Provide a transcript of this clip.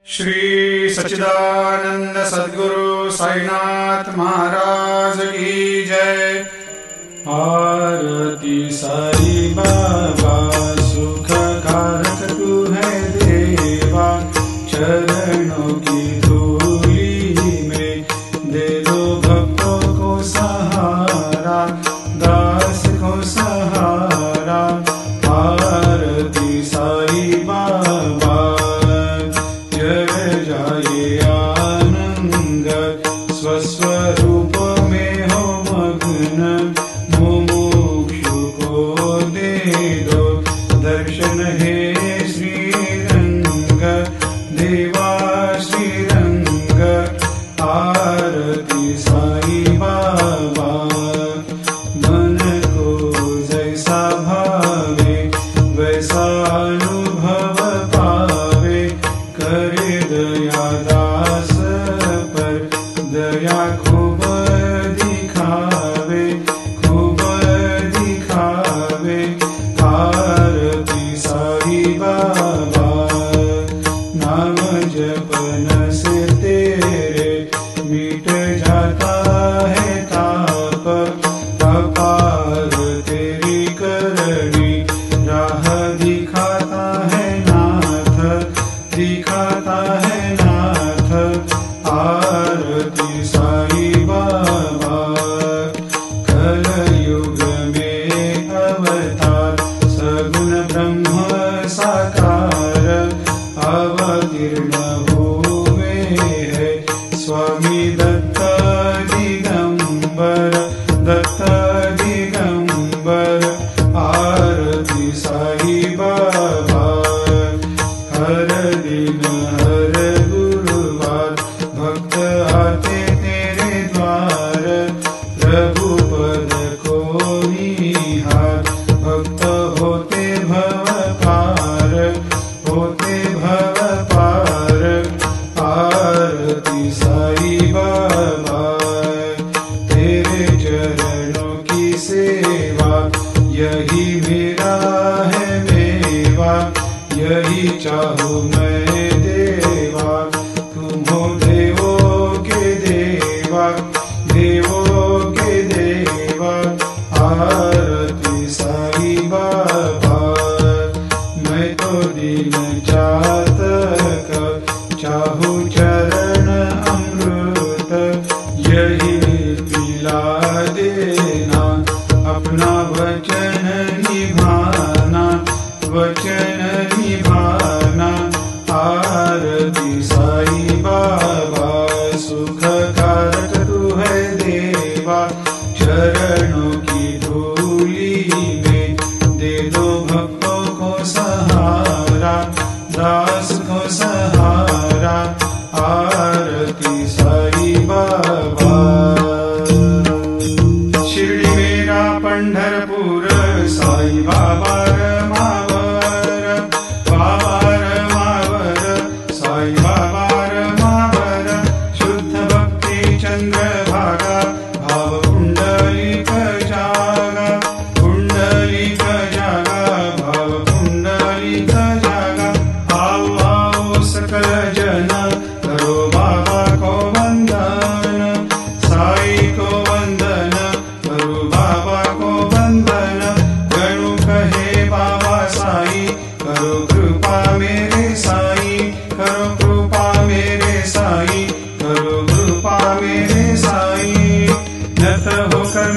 श्री सच्चिदानंद सद्गुरु साईनाथ महाराज की जय। आरती साई बाबा सुख कारक तू है देवा, चरणों की धूली में दे दो भक्तों को सहारा, दास को सहारा। आरती साई बाबा जय जाए आनंद, स्वस्वरूप में हो मग्न, मुमुक्षु को दे दो दर्शन हे श्रीरंग, देवा श्रीरंग। आरती साई बाबा मन को जैसा भावे वैसा अनुभव पावे, करे दया दास पर दया खूब दिखावे, खूब दिखावे। आरती साई बाबा नाम जपन से तेरे मिट जाता है ताप, अपार तेरी करनी राह दिखाता है नाथ, दिखाता है नाथ। आरती साई बाबा कलयुग में अवतार, सगुण ब्रह्म साकार, अवतीर्ण हुए है स्वामी दत्त दिगंबर, दत्त दिगंबर। आरती साई बाबा हर दिन हर गुरुवार भक्त आते तेरे द्वार, प्रभु पद को निहार, भक्त होते भव पार, होते भव पार। आरती साई बाबा तेरे चरणों की सेवा, यही मेरा है मेवा, यही चाहूँ मैं देवा। तुम हो देवों के देवा, देवों के देवा। आरती साई बाबा मैं तो दीन चातक, चाहूँ चरण अमृत, यही पिला देना, अपना वचन निभाना, वचन निभाना। आरती साई बाबा सुख कारक तू है देवा, चरणों की धूली में दे दो भक्तों को सहारा, दास को सहारा। आरती साई बाबा शिर्डी मेरा पंढरपूर, साई बाबा रमावर, बाबा रमावर, साई बाबा रमावर। शुद्ध भक्ति चंद्रभागा, भाव पुंडलिक जागा, पुंडलिक जागा, भाव पुंडलिक जागा। आओ आओ सकल जन, करो बाबा को वंदन, साई को वंदन, करो बाबा को वंदन। गणु कहे बाबा साई, करो कृपा मेरे साई, करो कृपा मेरे साई, करो कृपा मेरे साई। नत होकर